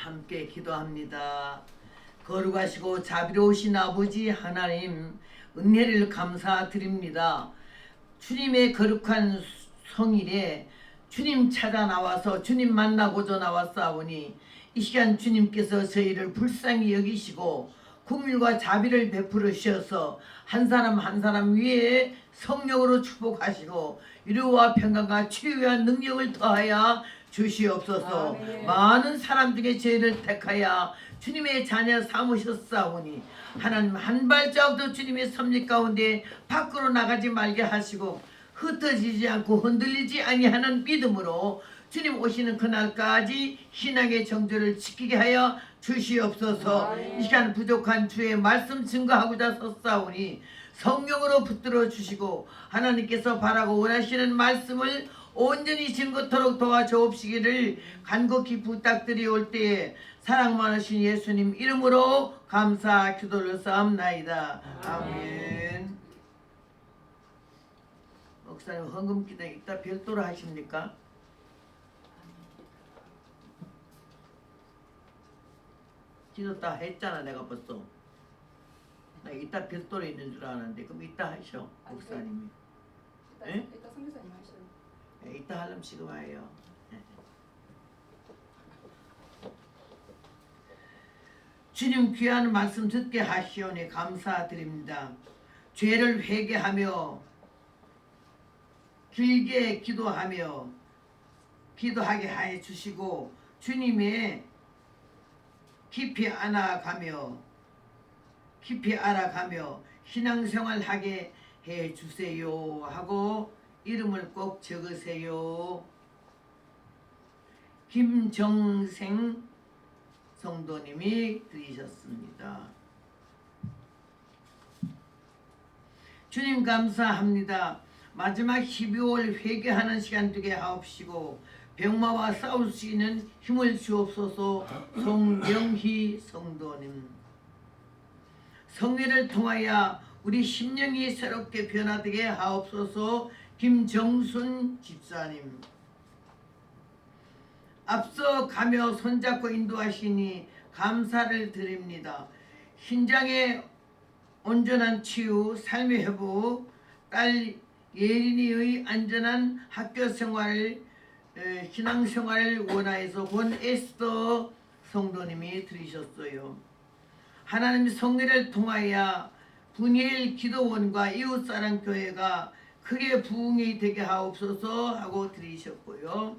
함께 기도합니다. 거룩하시고 자비로우신 아버지 하나님, 은혜를 감사드립니다. 주님의 거룩한 성일에 주님 찾아 나와서 주님 만나고자 나왔사오니 이 시간 주님께서 저희를 불쌍히 여기시고 긍휼과 자비를 베풀어 주셔서 한 사람 한 사람 위에 성령으로 축복하시고 위로와 평강과 치유와 능력을 더하여 주시옵소서. 아멘. 많은 사람 중에 저희를 택하여 주님의 자녀 삼으셨사오니 하나님 한 발자국도 주님의 섭리 가운데 밖으로 나가지 말게 하시고 흩어지지 않고 흔들리지 아니하는 믿음으로 주님 오시는 그날까지 신앙의 정조를 지키게 하여 주시옵소서. 아멘. 이 시간 부족한 주의 말씀 증거하고자 섰사오니 성령으로 붙들어 주시고 하나님께서 바라고 원하시는 말씀을 온전히 증거토록 도와주옵시기를 간곡히 부탁드리올 때에 사랑 많으신 예수님 이름으로 감사 기도를 쌓옵나이다. 아멘. 목사님 헌금기도 이따 별도로 하십니까? 기도 다 했잖아 내가 벌써. 나 이따 별도로 있는 줄 아는데 그럼 이따 하셔 목사님이. 예? 이따 선교사님 하셔요. 예, 이따 하려면 지금 와요. 주님 귀한 말씀 듣게 하시오니 감사드립니다. 죄를 회개하며 길게 기도하게 하여 주시고 주님의 깊이 알아가며 신앙생활하게 해 주세요 하고 이름을 꼭 적으세요. 김정생 성도님이 드리셨습니다. 주님 감사합니다. 마지막 12월 회개하는 시간 되게 하옵시고 병마와 싸울 수 있는 힘을 주옵소서. 송명희 성도님, 성례를 통하여 우리 심령이 새롭게 변화되게 하옵소서. 김정순 집사님, 앞서 가며 손잡고 인도하시니 감사를 드립니다. 신장의 온전한 치유, 삶의 회복, 딸 예린이의 안전한 학교 생활, 신앙생활을 원하여서 본 에스더 성도님이 드리셨어요. 하나님 성례를 통하여 분이엘 기도원과 이웃사랑교회가 크게 부흥이 되게 하옵소서 하고 드리셨고요.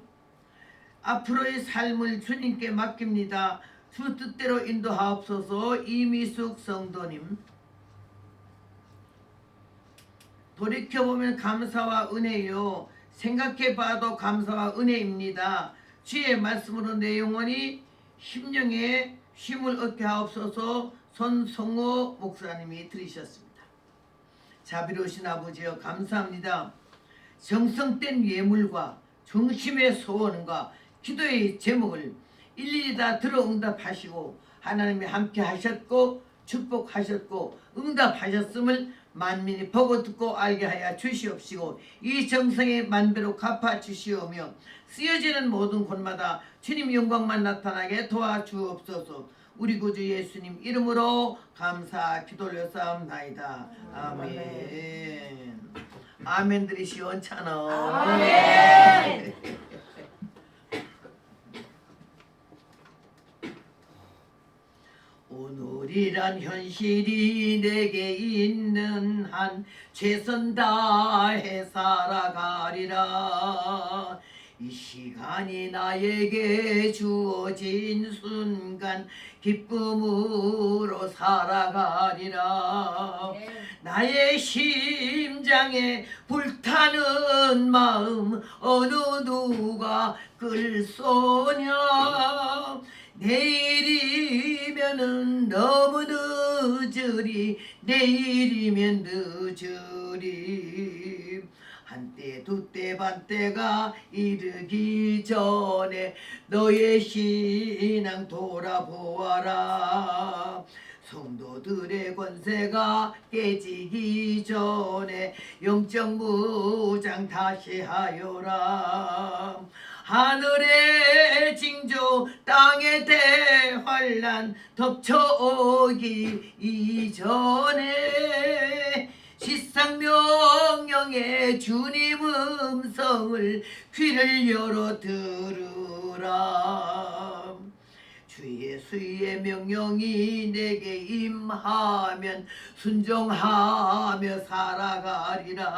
앞으로의 삶을 주님께 맡깁니다. 주 뜻대로 인도하옵소서. 이미숙 성도님, 돌이켜보면 감사와 은혜요, 생각해봐도 감사와 은혜입니다. 주의 말씀으로 내 영혼이 심령에 쉼을 얻게 하옵소서. 손성호 목사님이 들으셨습니다. 자비로우신 아버지여 감사합니다. 정성된 예물과 중심의 소원과 기도의 제목을 일일이 다 들어 응답하시고 하나님이 함께 하셨고 축복하셨고 응답하셨음을 만민이 보고 듣고 알게 하여 주시옵시고 이 정성에 만배로 갚아 주시오며 쓰여지는 모든 곳마다 주님 영광만 나타나게 도와주옵소서. 우리 구주 예수님 이름으로 감사 기도를 쌓옵나이다. 아멘. 아멘들이 시원찮아. 아멘. 오늘이란 현실이 내게 있는 한 최선 다해 살아가리라. 이 시간이 나에게 주어진 순간 기쁨으로 살아가리라. 나의 심장에 불타는 마음 어느 누가 끌 소냐. 내일이면은 너무 늦으리, 내일이면 늦으리. 한때 두때 반때가 이르기 전에 너의 신앙 돌아보아라. 성도들의 권세가 깨지기 전에 영적 무장 다시 하여라. 하늘의 징조 땅의 대 나를 난 덮쳐오기 이전에 지상명령의 주님 음성을 귀를 열어 들으라. 주 예수의 명령이 내게 임하면 순종하며 살아가리라.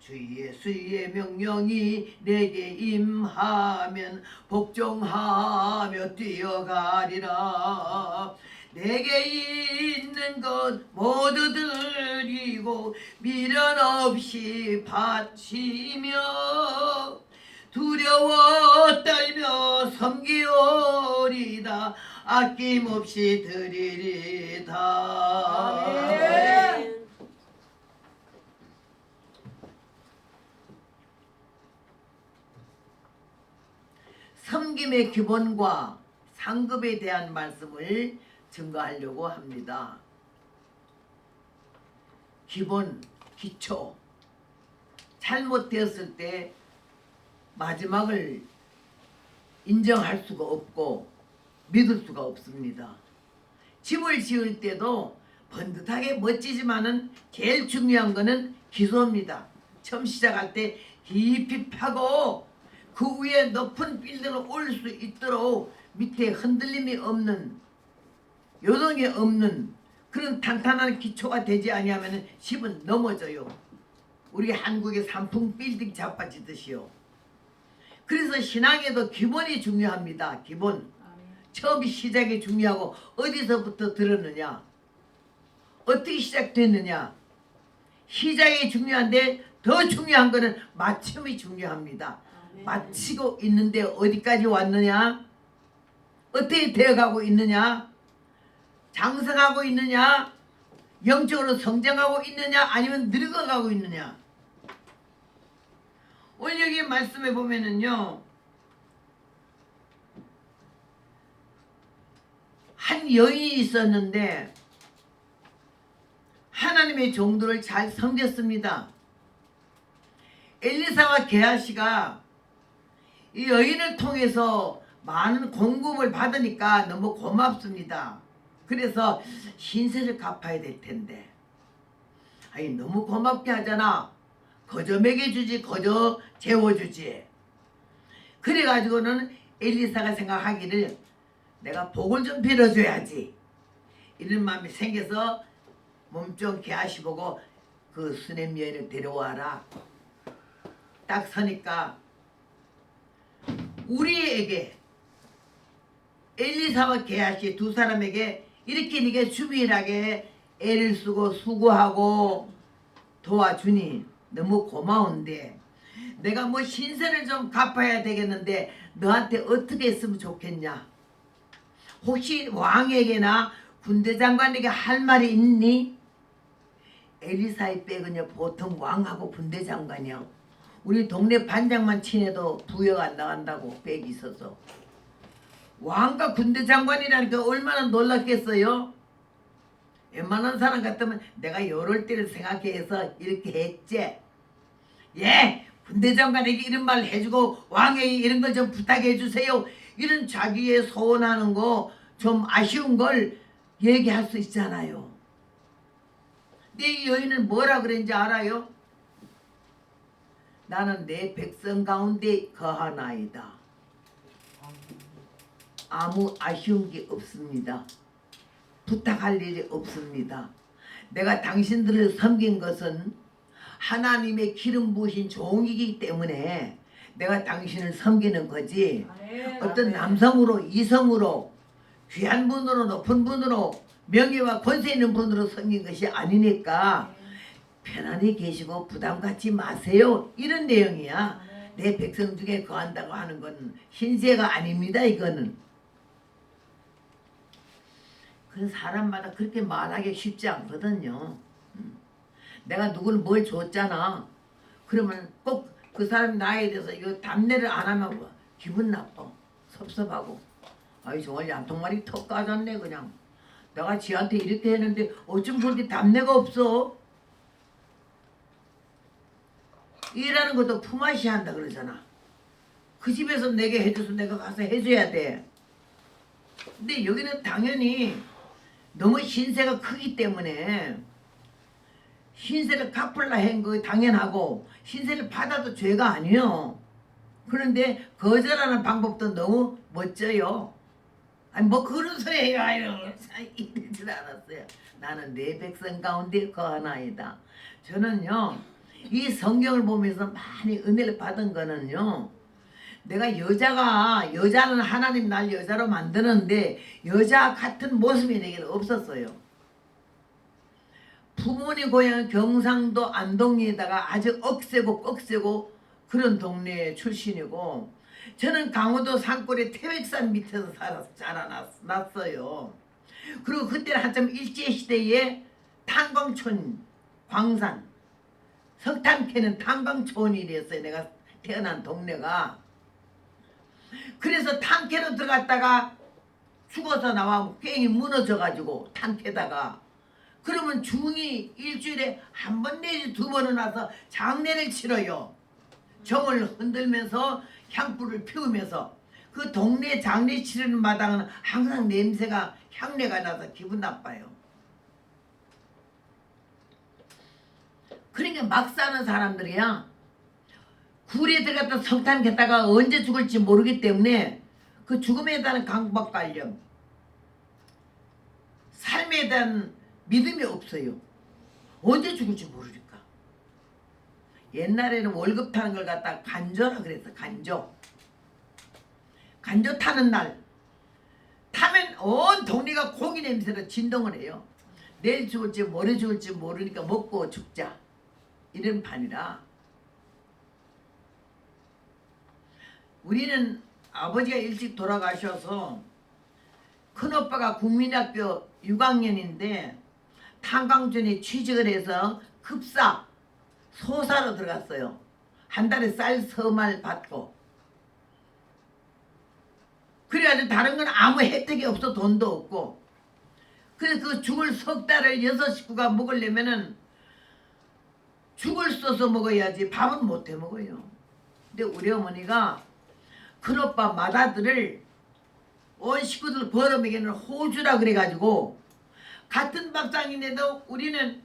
주 예수의 명령이 내게 임하면 복종하며 뛰어가리라. 내게 있는 것 모두 드리고 미련 없이 바치며 두려워 떨며 섬기오리다. 아낌없이 드리리다. 아멘. 섬김의 기본과 상급에 대한 말씀을 증거하려고 합니다. 기본, 기초. 잘못되었을 때 마지막을 인정할 수가 없고 믿을 수가 없습니다. 집을 지을 때도 번듯하게 멋지지만은 제일 중요한 거는 기소입니다. 처음 시작할 때 깊이 파고 그 위에 높은 빌딩을 올 수 있도록 밑에 흔들림이 없는, 요동이 없는 그런 탄탄한 기초가 되지 아니하면 집은 넘어져요. 우리 한국의 산풍 빌딩 자빠지듯이요. 그래서 신앙에도 기본이 중요합니다. 기본. 처음 시작이 중요하고 어디서부터 들었느냐, 어떻게 시작됐느냐. 시작이 중요한데 더 중요한 거는 마침이 중요합니다. 마치고 있는데 어디까지 왔느냐, 어떻게 되어가고 있느냐, 장성하고 있느냐, 영적으로 성장하고 있느냐, 아니면 늙어가고 있느냐. 오늘 여기 말씀해 보면은요, 한 여인이 있었는데 하나님의 종들을 잘 섬겼습니다. 엘리사와 게하시가 이 여인을 통해서 많은 공급을 받으니까 너무 고맙습니다. 그래서 신세를 갚아야 될 텐데, 아니 너무 고맙게 하잖아. 거저 먹여주지, 거저 재워주지. 그래가지고는 엘리사가 생각하기를 내가 복을 좀 빌어줘야지, 이런 마음이 생겨서 몸좀 게하시보고 그 수냄 여인을 데려와라. 딱 서니까 우리에게, 엘리사와 게하시 두 사람에게 이렇게 네게 주밀하게 애를 쓰고 수고하고 도와주니 너무 고마운데, 내가 뭐 신세를 좀 갚아야 되겠는데 너한테 어떻게 했으면 좋겠냐? 혹시 왕에게나 군대 장관에게 할 말이 있니? 엘리사의 백은요, 보통 왕하고 군대 장관이요, 우리 동네 반장만 친해도 부여가 안 나간다고, 백이 있어서. 왕과 군대 장관이라니까 얼마나 놀랐겠어요? 웬만한 사람 같으면 내가 요럴 때를 생각해서 이렇게 했지. 예, 군대 장관에게 이런 말 해주고 왕에게 이런 걸 좀 부탁해 주세요. 이런 자기의 소원하는 거 좀 아쉬운 걸 얘기할 수 있잖아요. 근데 이 여인은 뭐라 그랬는지 알아요? 나는 내 백성 가운데 거하나이다. 아무 아쉬운 게 없습니다. 부탁할 일이 없습니다. 내가 당신들을 섬긴 것은 하나님의 기름 부으신 종이기 때문에 내가 당신을 섬기는 거지, 어떤 남성으로, 이성으로, 귀한 분으로, 높은 분으로, 명예와 권세 있는 분으로 섬긴 것이 아니니까 편안히 계시고 부담 갖지 마세요, 이런 내용이야. 내 백성 중에 거한다고 하는 건 신세가 아닙니다. 이거는 그 사람마다 그렇게 말하기 쉽지 않거든요. 내가 누구를 뭘 줬잖아, 그러면 꼭 그 사람이 나에 대해서 이거 답례를 안 하면 기분 나빠, 섭섭하고, 아이 정말 양통말이 턱 까졌네. 그냥 내가 지한테 이렇게 했는데 어쩜 그렇게 답례가 없어. 일하는 것도 품앗이 한다 그러잖아. 그 집에서 내게 해줘서 내가 가서 해줘야 돼. 근데 여기는 당연히 너무 신세가 크기 때문에 신세를 갚으려 한 거 당연하고 신세를 받아도 죄가 아니요. 그런데 거절하는 방법도 너무 멋져요. 아니 뭐 그런 소리 해요. 이러질 않았어요. 나는 내 백성 가운데 거하나이다. 저는요 이 성경을 보면서 많이 은혜를 받은 거는요, 내가 여자는 하나님 날 여자로 만드는데 여자 같은 모습이 내게는 없었어요. 부모님 고향은 경상도 안동리에다가 아주 억세고 꺽세고 그런 동네 출신이고, 저는 강원도 산골의 태백산 밑에서 자라났어요. 그리고 그때는 한참 일제시대에 탄광촌, 광산, 석탄 캐는 탄광촌이랬어요. 내가 태어난 동네가. 그래서 탄 캐러 들어갔다가 죽어서 나와 꽹이 무너져가지고 탄 캐다가, 그러면 중이 일주일에 한 번 내지 두 번은 와서 장례를 치러요. 정을 흔들면서 향불을 피우면서. 그 동네 장례 치르는 마당은 항상 냄새가, 향내가 나서 기분 나빠요. 그러니까 막 사는 사람들이야 굴에 들어갔다 석탄 겠다가 언제 죽을지 모르기 때문에 그 죽음에 대한 강박관념, 삶에 대한 믿음이 없어요. 언제 죽을지 모르니까. 옛날에는 월급 타는 걸 갖다 간조라 그랬어. 간조 타는 날 타면 온 동네가 고기 냄새로 진동을 해요. 내일 죽을지 모레 죽을지 모르니까 먹고 죽자, 이런 판이라. 우리는 아버지가 일찍 돌아가셔서 큰오빠가 국민학교 6학년인데 탄광촌에 취직을 해서 급사 소사로 들어갔어요. 한 달에 쌀 서말 받고. 그래가지고 다른 건 아무 혜택이 없어. 돈도 없고. 그래서 그 죽을 석 달을 6식구가 먹으려면은 죽을 써서 먹어야지 밥은 못 해 먹어요. 근데 우리 어머니가 큰오빠 맏아들을 온 식구들 벌어먹이는 호주라 그래가지고, 같은 밥상인데도 우리는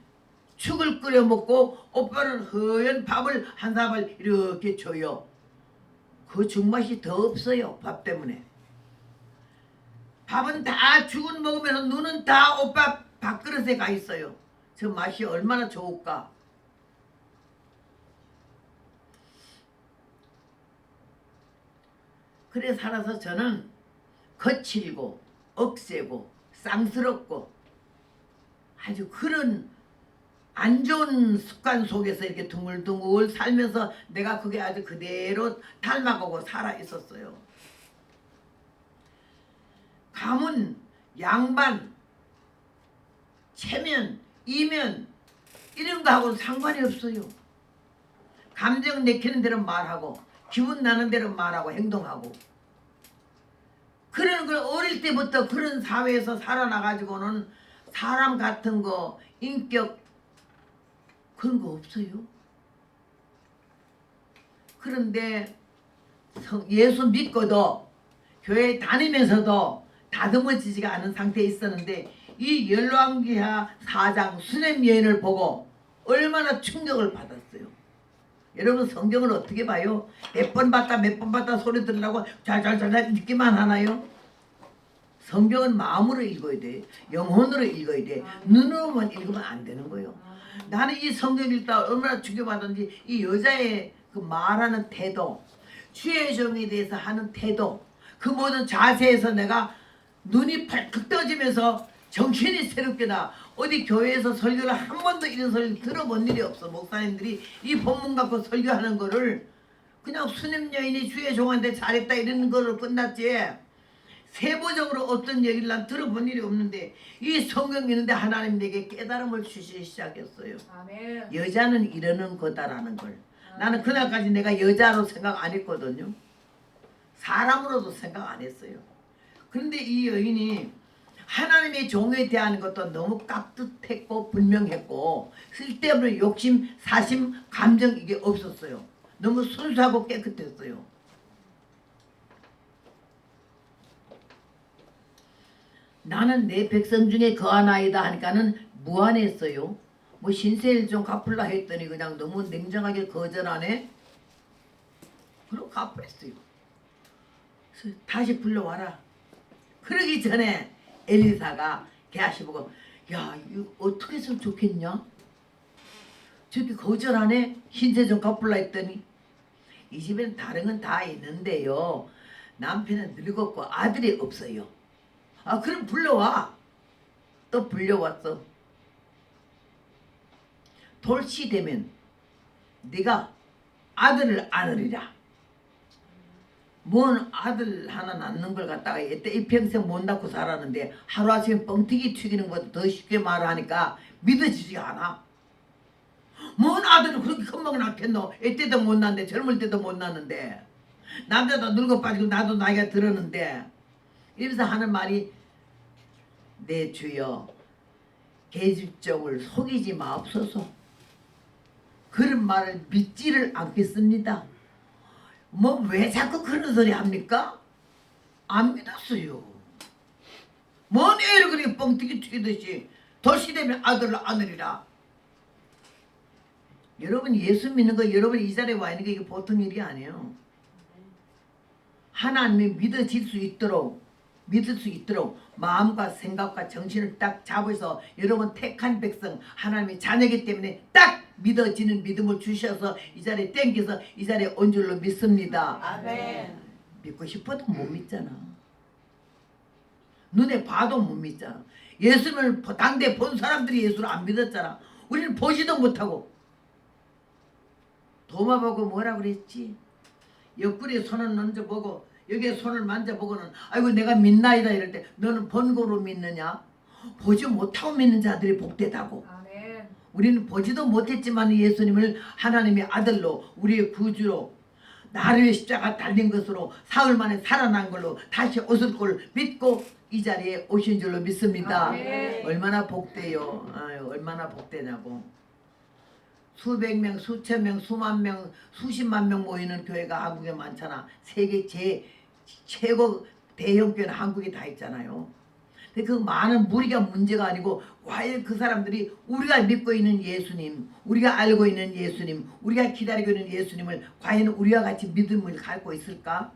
죽을 끓여 먹고 오빠는 허연 밥을 한 사발 이렇게 줘요. 그 죽맛이 더 없어요. 밥 때문에. 밥은 다 죽은 먹으면서 눈은 다 오빠 밥그릇에 가 있어요. 저 맛이 얼마나 좋을까. 그래 살아서 저는 거칠고 억세고 쌍스럽고 아주 그런 안 좋은 습관 속에서 이렇게 둥글둥글 살면서 내가 그게 아주 그대로 닮아가고 살아 있었어요. 가문, 양반, 체면, 이면 이런 거하고는 상관이 없어요. 감정 내키는 대로 말하고 기분 나는 대로 말하고 행동하고, 그런 걸 어릴 때부터 그런 사회에서 살아나가지고는 사람 같은 거, 인격 그런 거 없어요. 그런데 예수 믿고도 교회 다니면서도 다듬어지지가 않은 상태에 있었는데, 이 열왕기하 4장 수냄 여인을 보고 얼마나 충격을 받았어요. 여러분 성경을 어떻게 봐요? 몇 번 봤다 소리 들으라고 잘잘잘 읽기만 하나요? 성경은 마음으로 읽어야 돼. 영혼으로 읽어야 돼. 눈으로만 읽으면 안 되는 거예요. 나는 이 성경 읽다 얼마나 충격받았는지, 이 여자의 그 말하는 태도, 주의 종에 대해서 하는 태도, 그 모든 자세에서 내가 눈이 펄떡 떠지면서 정신이 새롭게 나. 어디 교회에서 설교를 한 번도 이런 설교 들어본 일이 없어. 목사님들이 이 본문 갖고 설교하는 거를 그냥 수냄 여인이 주의 종한테 잘했다 이런 거로 끝났지, 세부적으로 어떤 얘기를 난 들어본 일이 없는데, 이 성경 읽는데 하나님 내게 깨달음을 주시기 시작했어요. 아멘. 여자는 이러는 거다라는 걸. 나는 그날까지 내가 여자로 생각 안 했거든요. 사람으로도 생각 안 했어요. 그런데 이 여인이 하나님의 종에 대한 것도 너무 깍듯했고 분명했고, 쓸데없는 욕심, 사심, 감정 이게 없었어요. 너무 순수하고 깨끗했어요. 나는 내 백성 중에 거하나이다 하니까는 무안했어요. 뭐 신세를 좀 갚으려 했더니 그냥 너무 냉정하게 거절하네. 그럼 갚았어요. 그래서 다시 불러와라. 그러기 전에 엘리사가 게하시 보고 야 이거 어떻게 했으면 좋겠냐? 저기 거절하네. 신세 좀 갚으려 했더니 이 집에는 다른 건 다 있는데요. 남편은 늙었고 아들이 없어요. 아 그럼 불러와. 또 불려왔어. 돌시 되면 네가 아들을 안으리라. 뭔 아들 하나 낳는 걸 갖다가 이때 이 평생 못 낳고 살았는데 하루아침에 뻥튀기 튀기는 것도 더 쉽게 말하니까 믿어지지가 않아. 뭔 아들을 그렇게 금방 낳겠노. 이때도 못 낳는데 젊을 때도 못 낳는데 남자도 늙어 빠지고 나도 나이가 들었는데 이러면서 하는 말이 내 주여 계집종을 속이지 마옵소서. 그런 말을 믿지를 않겠습니다. 뭐 왜 자꾸 그런 소리 합니까? 안 믿었어요. 뭔 애를 그렇게 뻥튀기 튀기듯이 돌시 되면 아들을 안으리라. 여러분 예수 믿는 거 여러분 이 자리에 와 있는 게 이게 보통 일이 아니에요. 하나님이 믿어질 수 있도록 믿을 수 있도록 마음과 생각과 정신을 딱 잡아서 여러분 택한 백성 하나님의 자녀이기 때문에 딱 믿어지는 믿음을 주셔서 이 자리에 땡겨서 이 자리에 온 줄로 믿습니다. 아멘. 믿고 싶어도 못 믿잖아. 눈에 봐도 못 믿잖아. 예수를 당대 본 사람들이 예수를 안 믿었잖아. 우리는 보지도 못하고. 도마 보고 뭐라 그랬지? 옆구리에 손을 만져보고 여기에 손을 만져보고는 아이고 내가 믿나이다 이럴 때 너는 번거로 믿느냐? 보지 못하고 믿는 자들이 복되다고. 아멘. 우리는 보지도 못했지만 예수님을 하나님의 아들로 우리의 구주로 나를 위해 십자가 달린 것으로 사흘 만에 살아난 걸로 다시 오실 걸 믿고 이 자리에 오신 줄로 믿습니다. 아멘. 얼마나 복돼요. 아유, 얼마나 복되냐고. 수백 명, 수천 명, 수만 명, 수십만 명 모이는 교회가 한국에 많잖아. 세계 최고 대형 교회는 한국에 다 있잖아요. 근데 그 많은 무리가 문제가 아니고 과연 그 사람들이 우리가 믿고 있는 예수님, 우리가 알고 있는 예수님, 우리가 기다리고 있는 예수님을 과연 우리와 같이 믿음을 갖고 있을까?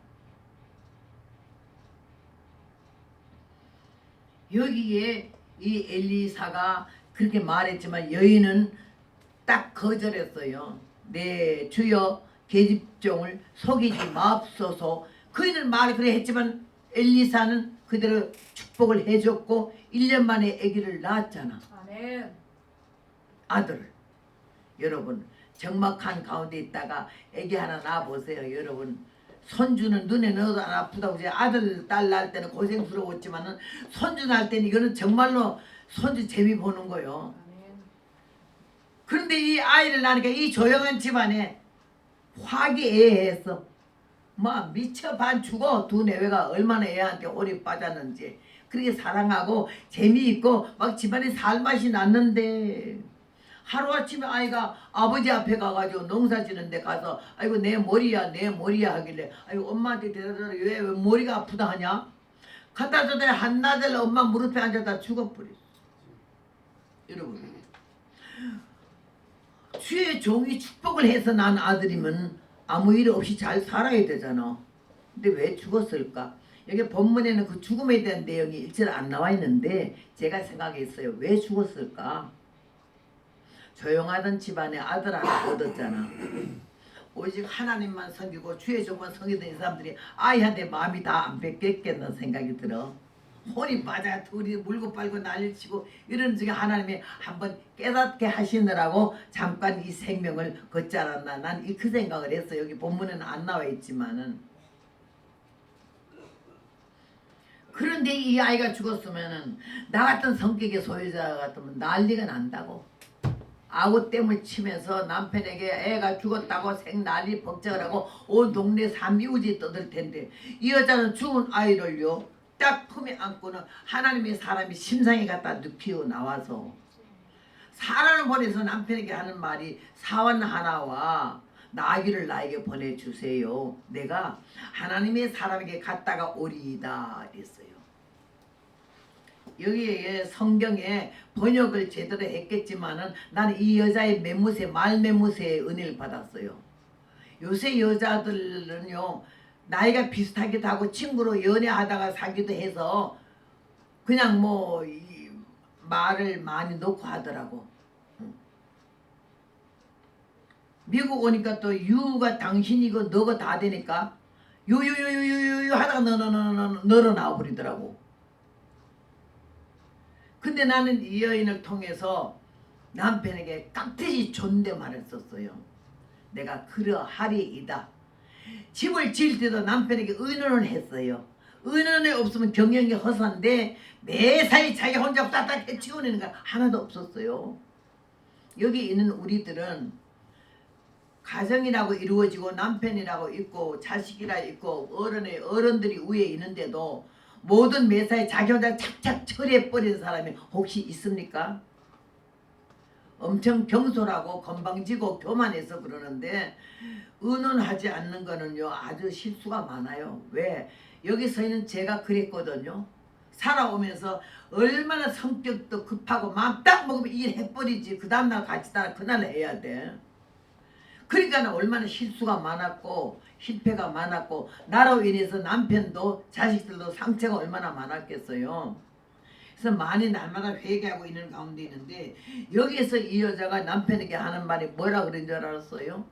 여기에 이 엘리사가 그렇게 말했지만 여인은 딱 거절했어요. 네 주여 계집종을 속이지 마옵소서. 그이는 말을 그래 했지만 엘리사는 그대로 축복을 해줬고 1년 만에 아기를 낳았잖아. 아멘. 아들을. 여러분 적막한 가운데 있다가 아기 하나 낳아보세요. 여러분 손주는 눈에 넣어도 안 아프다고 이제 아들 딸 낳을 때는 고생스러웠지만은 손주 낳을 때는 이거는 정말로 손주 재미 보는 거요. 아멘. 그런데 이 아이를 낳으니까 이 조용한 집안에 화기애애했어. 막 미쳐 반 죽어. 두 내외가 얼마나 애한테 오래 빠졌는지. 그렇게 사랑하고 재미있고 막 집안에 살맛이 났는데 하루아침에 아이가 아버지 앞에 가가지고 농사 지는데 가서 아이고 내 머리야 내 머리야 하길래 아이고 엄마한테 대답하라. 왜 머리가 아프다 하냐? 갖다 주더니 한나절 엄마 무릎에 앉았다 죽어버렸어. 여러분 주의 종이 축복을 해서 난 아들이면 아무 일 없이 잘 살아야 되잖아. 근데 왜 죽었을까? 여기 본문에는 그 죽음에 대한 내용이 일절 안 나와 있는데 제가 생각했어요. 왜 죽었을까? 조용하던 집안에 아들 하나 얻었잖아. 오직 하나님만 섬기고 주의 종만 섬기던 이 사람들이 아이한테 마음이 다 안 뺏겼겠는 생각이 들어. 혼이 빠져 둘이 물고 빨고 난리치고 이런 중에 하나님이 한번 깨닫게 하시느라고 잠깐 이 생명을 걷지 않았나. 난 그 생각을 했어. 여기 본문에는 안 나와 있지만은. 그런데 이 아이가 죽었으면은 나 같은 성격의 소유자 같으면 난리가 난다고. 아구땜을 치면서 남편에게 애가 죽었다고 생난리 걱정을 하고 온 동네 산미우지 떠들 텐데 이 여자는 죽은 아이를요 딱 품에 안고는 하나님의 사람이 심상에 갖다 눕히고 나와서 사람을 보내서 남편에게 하는 말이 사원 하나와 나귀를 나에게 보내주세요. 내가 하나님의 사람에게 갔다가 오리이다 그랬어요. 여기에 성경에 번역을 제대로 했겠지만은 나는 이 여자의 매무새 말매무새의 은혜를 받았어요. 요새 여자들은요 나이가 비슷하기도 하고 친구로 연애하다가 사귀도 해서 그냥 뭐 말을 많이 놓고 하더라고. 미국 오니까 또 유가 당신이고 너가 다 되니까 유유유유유유 하다가 너로 나와버리더라고. 근데 나는 이 여인을 통해서 남편에게 깍듯이 존댓말을 썼어요. 내가 그러하리이다. 집을 지을 때도 남편에게 의논을 했어요. 의논이 없으면 경영이 허사인데 매사에 자기 혼자 따닥 해치우는 거 하나도 없었어요. 여기 있는 우리들은 가정이라고 이루어지고 남편이라고 있고 자식이라 있고 어른들이 위에 있는데도 모든 매사에 자기 혼자 착착 처리해버리는 사람이 혹시 있습니까? 엄청 경솔하고 건방지고 교만해서 그러는데 의논하지 않는 거는요 아주 실수가 많아요. 왜? 여기 서 있는 제가 그랬거든요. 살아오면서 얼마나 성격도 급하고 마음 딱 먹으면 일해버리지. 그 다음날 같이 따라 그날 해야 돼. 그러니까 얼마나 실수가 많았고 실패가 많았고 나로 인해서 남편도 자식들도 상처가 얼마나 많았겠어요. 그래서 많이 날마다 회개하고 있는 가운데 있는데 여기에서 이 여자가 남편에게 하는 말이 뭐라 그런 줄 알았어요?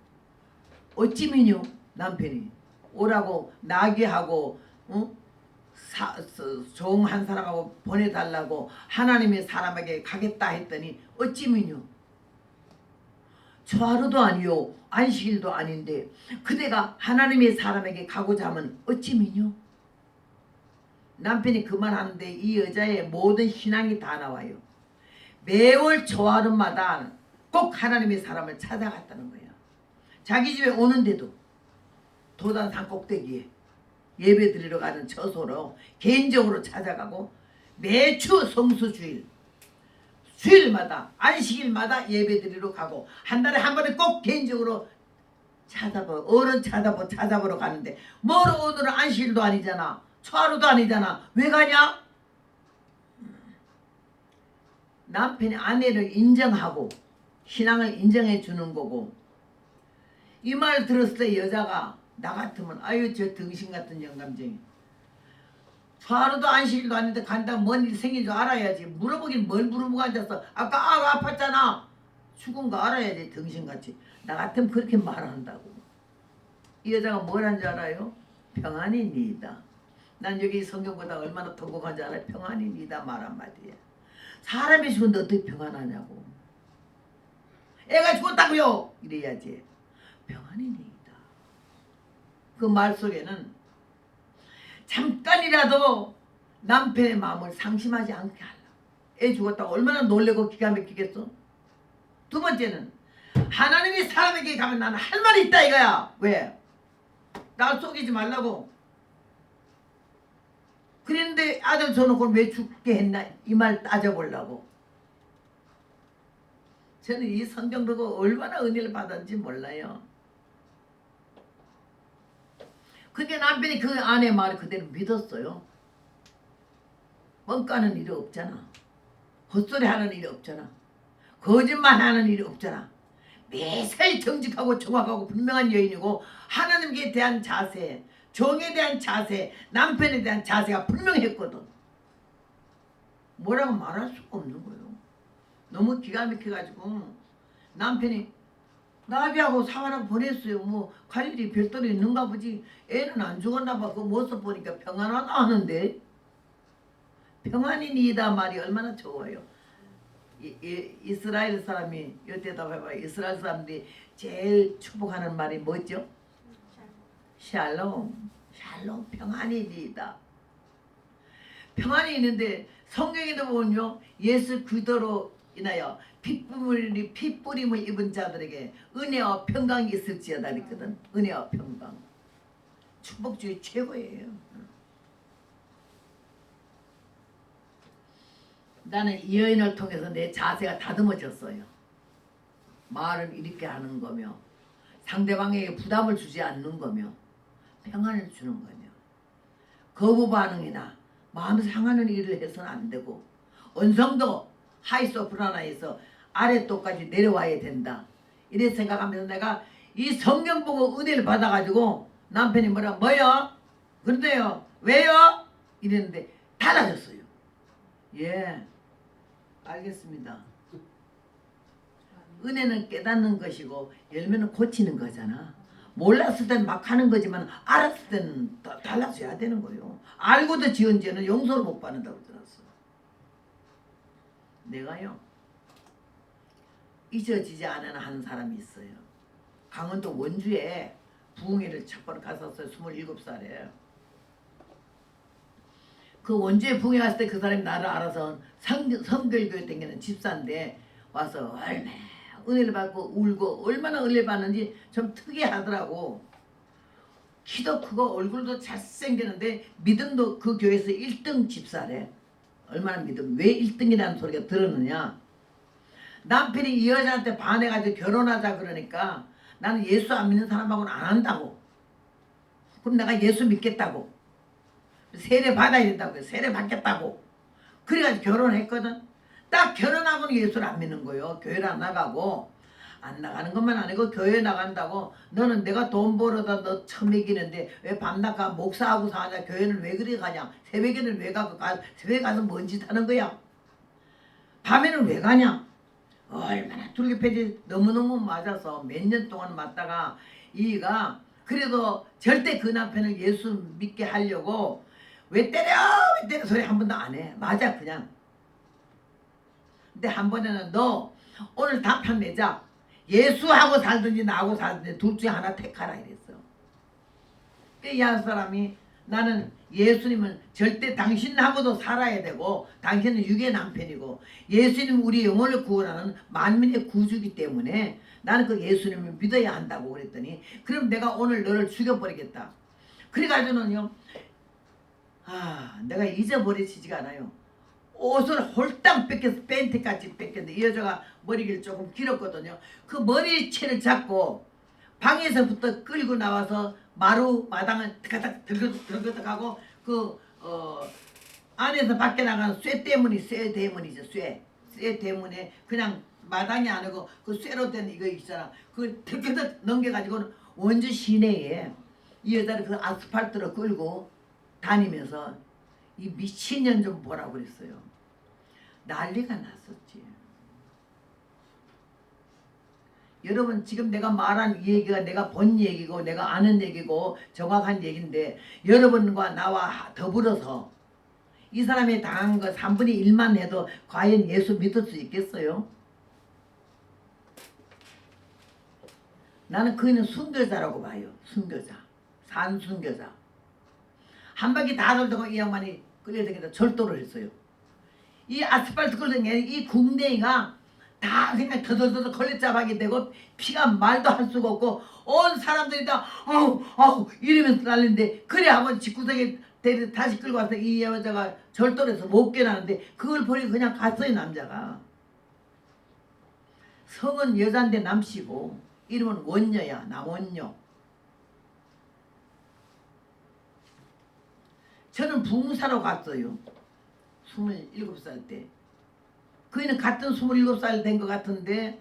어찌면요 남편이 오라고 나귀하고 종 한 사람하고 보내달라고 하나님의 사람에게 가겠다 했더니 어찌면요 초하루도 아니요 안식일도 아닌데 그대가 하나님의 사람에게 가고자 하면 어찌면요. 남편이 그 말 하는데 이 여자의 모든 신앙이 다 나와요. 매월 초하루마다 꼭 하나님의 사람을 찾아갔다는 거야. 자기 집에 오는데도 도단산 꼭대기에 예배 드리러 가는 처소로 개인적으로 찾아가고 매주 성수주일 주일마다 안식일마다 예배 드리러 가고 한 달에 한 번에 꼭 개인적으로 어른 찾아보러 가는데 뭘 오늘은 안식일도 아니잖아 초하루도 아니잖아 왜 가냐? 남편이 아내를 인정하고 신앙을 인정해 주는 거고 이 말 들었을 때 여자가 나 같으면 아유 저 등신 같은 영감쟁이 하루도 안식일도 아닌데 간다면 뭔 일 생긴 줄 알아야지. 물어보긴 뭘 물어보고 앉았어. 아까 아팠잖아. 죽은 거 알아야지 등신같이. 나 같으면 그렇게 말한다고. 이 여자가 뭘 한 줄 알아요? 평안이니다. 난 여기 성경보다 얼마나 통곡한 줄 알아요? 평안이니다 말 한마디야. 사람이 죽은데 어떻게 평안하냐고. 애가 죽었다고요. 이래야지. 평안이니다. 그 말 속에는 잠깐이라도 남편의 마음을 상심하지 않게 하려고. 애 죽었다고 얼마나 놀래고 기가 막히겠어. 두 번째는 하나님이 사람에게 가면 나는 할 말이 있다 이거야. 왜? 날 속이지 말라고. 그랬는데 아들 줘놓고 왜 죽게 했나 이 말 따져보려고. 저는 이 성경 보고 얼마나 은혜를 받았는지 몰라요. 그게 남편이 그 아내 말을 그대로 믿었어요. 뻥까는 일이 없잖아. 헛소리 하는 일이 없잖아. 거짓말 하는 일이 없잖아. 매사에 정직하고 정확하고 분명한 여인이고 하나님께 대한 자세, 종에 대한 자세, 남편에 대한 자세가 분명했거든. 뭐라고 말할 수가 없는 거예요. 너무 기가 막혀가지고 남편이 나비하고 사과랑 보냈어요. 뭐 갈 일이 별도로 있는가 보지. 애는 안 죽었나 봐. 그 모습 보니까 평안하다 하는데 평안이니다 말이 얼마나 좋아요. 이스라엘 사람이 이때다 봐봐. 이스라엘 사람들이 제일 축복하는 말이 뭐죠? 샬롬. 샬롬 평안이니다. 평안이 있는데 성경에도 보면요. 예수 그리스도로 인하여 핏뿌림을 입은 자들에게 은혜와 평강이 있을지어다 그랬거든. 은혜와 평강. 축복주의 최고예요. 나는 이 여인을 통해서 내 자세가 다듬어졌어요. 말을 이렇게 하는 거며 상대방에게 부담을 주지 않는 거며 평안을 주는 거며 거부 반응이나 마음 상하는 일을 해서는 안 되고 언성도 하이소프라노에서 아래또까지 내려와야 된다. 이래 생각하면서 내가 이 성경 보고 은혜를 받아가지고 남편이 뭐요? 그런데요. 왜요? 이랬는데 달라졌어요. 예, 알겠습니다. 은혜는 깨닫는 것이고 열매는 고치는 거잖아. 몰랐을 땐 막 하는 거지만 알았을 때는 달라져야 되는 거예요. 알고도 지은 죄는 용서를 못 받는다고 들었어. 내가요 잊어지지 않은 한 사람이 있어요. 강원도 원주에 부흥회를 첫 번 갔었어요. 27살에. 그 원주에 부흥회 갔을 때 그 사람이 나를 알아서 성결교회 댕기는 집사인데 와서 얼마나 은혜를 받고 울고 얼마나 은혜를 받는지 좀 특이하더라고. 키도 크고 얼굴도 잘생겼는데 믿음도 그 교회에서 1등 집사래. 얼마나 믿음. 왜 1등이라는 소리가 들었느냐. 남편이 이 여자한테 반해가지고 결혼하자 그러니까 나는 예수 안 믿는 사람하고는 안 한다고. 그럼 내가 예수 믿겠다고. 세례 받아야 된다고. 세례 받겠다고. 그래가지고 결혼했거든. 딱 결혼하고는 예수를 안 믿는 거예요. 교회를 안 나가고. 안 나가는 것만 아니고 교회 나간다고. 너는 내가 돈 벌어다 너 처먹이는데 왜 밤낮 가 목사하고 사냐. 교회는 왜 그리 가냐. 새벽에는 왜 가고 새벽에 가서 뭔 짓 하는 거야. 밤에는 왜 가냐. 얼마나 둘기패지 너무너무 맞아서 몇 년 동안 맞다가 이가 그래도 절대 그 남편을 예수 믿게 하려고 왜 때려 소리 한 번도 안 해. 맞아 그냥. 근데 한 번에는 너 오늘 답판 내자. 예수하고 살든지 나하고 살든지 둘 중에 하나 택하라 이랬어. 이 한 사람이 나는 예수님은 절대 당신하고도 살아야 되고 당신은 육의 남편이고 예수님은 우리 영혼을 구원하는 만민의 구주이기 때문에 나는 그 예수님을 믿어야 한다고 그랬더니 그럼 내가 오늘 너를 죽여버리겠다. 그래가지고는요 내가 잊어버리지가 않아요. 옷을 홀딱 뺏겨서 팬티까지 뺏겼는데 이 여자가 머리를 조금 길었거든요. 그 머리채를 잡고 방에서부터 끌고 나와서 마당을 들그덕 하고 안에서 밖에 나가는 쇠 대문이죠. 쇠 대문에 그냥 마당이 아니고 그 쇠로 된 이거 있잖아. 그걸 들그덕 넘겨가지고 원주 시내에 이 여자를 그 아스팔트로 끌고 다니면서 이 미친년 좀 보라고 그랬어요. 난리가 났었지. 여러분 지금 내가 말한 이 얘기가 내가 본 얘기고 내가 아는 얘기고 정확한 얘기인데 여러분과 나와 더불어서 이 사람이 당한 거 3분의 1만 해도 과연 예수 믿을 수 있겠어요? 나는 그이는 순교자라고 봐요. 순교자. 산순교자. 한 바퀴 다 돌다가 이 양반이 끌려다니다 절도를 했어요. 이 아스팔트 끌려다니는 이 궁뎅이가 다 그냥 더더더 걸레짜박이 되고 피가 말도 할 수가 없고 온 사람들이 다 아우 이러면서 난리인데 그래 한번 집구석에 다시 끌고 와서 이 여자가 절도를 해서 못 깨나는데 그걸 버리고 그냥 갔어요. 남자가. 성은 여잔데 남씨고 이름은 원녀야. 남원녀. 저는 부흥사로 갔어요. 27살 때. 그이는 같은 27살 된 것 같은데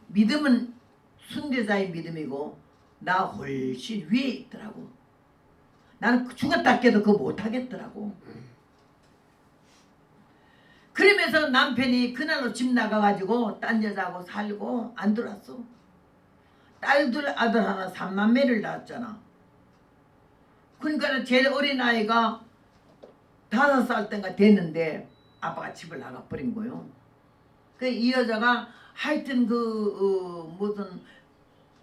믿음은 순교자의 믿음이고 나 훨씬 위에 있더라고. 나는 죽었다 깨도 그거 못하겠더라고. 그러면서 남편이 그날로 집 나가가지고 딴 여자하고 살고 안 들어왔어. 딸들 아들 하나 3남매를 낳았잖아. 그러니까 제일 어린 아이가 5살 때가 됐는데 아빠가 집을 나가버린 거예요. 그 이 여자가 하여튼 무슨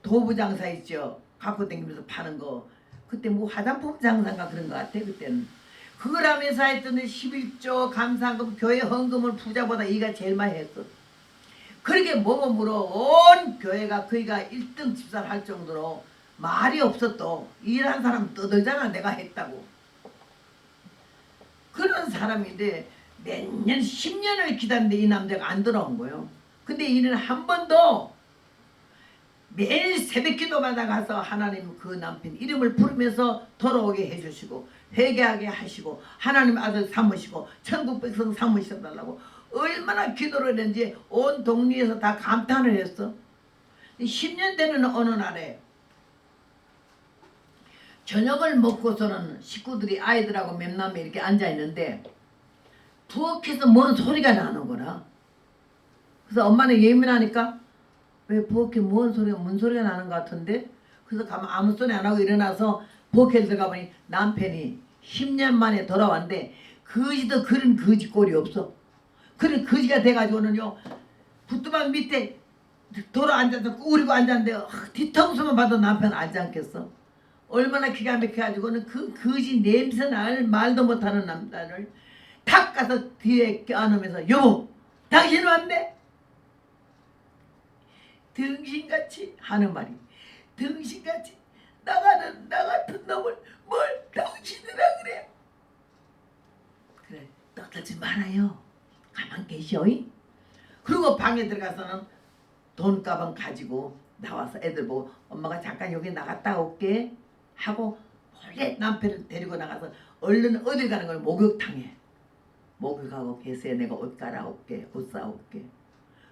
도부 장사 있죠. 갖고 다니면서 파는 거. 그때 뭐 화장품 장사인가 그런 것 같아 그때는. 그걸 하면서 하여튼 11조 감사금 교회 헌금을 부자보다 이가 제일 많이 했어. 그렇게 모범으로 온 교회가 그이가 1등 집사를 할 정도로 말이 없었도 일한 사람 떠들잖아. 내가 했다고. 그런 사람인데 몇 년 10년을 기다렸는데 이 남자가 안 돌아온 거예요. 근데 이는 한 번도 매일 새벽 기도마다 가서 하나님 그 남편 이름을 부르면서 돌아오게 해주시고 회개하게 하시고 하나님 아들 삼으시고 천국 백성 삼으셔달라고 얼마나 기도를 했는지 온 동리에서 다 감탄을 했어. 10년 되는 어느 날에 저녁을 먹고서는 식구들이 아이들하고 맴남에 이렇게 앉아있는데 부엌에서 뭔 소리가 나는 거라. 그래서 엄마는 예민하니까 왜 부엌에 뭔 소리가 나는 것 같은데, 그래서 가면 아무 소리 안 하고 일어나서 부엌에 들어가 보니 남편이 10년 만에 돌아왔는데 거지도 그런 거지 꼴이 없어. 그런 거지가 돼가지고는요 부뚜막 밑에 돌아 앉아서 꾸리고 앉았는데 뒤통수만 봐도 남편 앉지 않겠어. 얼마나 기가 막혀가지고는 그 거지 냄새날 말도 못하는 남자를 탁 가서 뒤에 껴안으면서 여보 당신 왔네? 등신같이 하는 말이 등신같이 나 같은 놈을 뭘 당신이라 그래. 그래 떠들지 말아요. 가만 계셔. 그리고 방에 들어가서는 돈 가방 가지고 나와서 애들 보고 엄마가 잠깐 여기 나갔다 올게 하고 몰래 남편을 데리고 나가서 얼른 어딜 가는 걸 목욕탕에 목욕하고 계세요. 내가 옷 갈아올게 옷 사올게.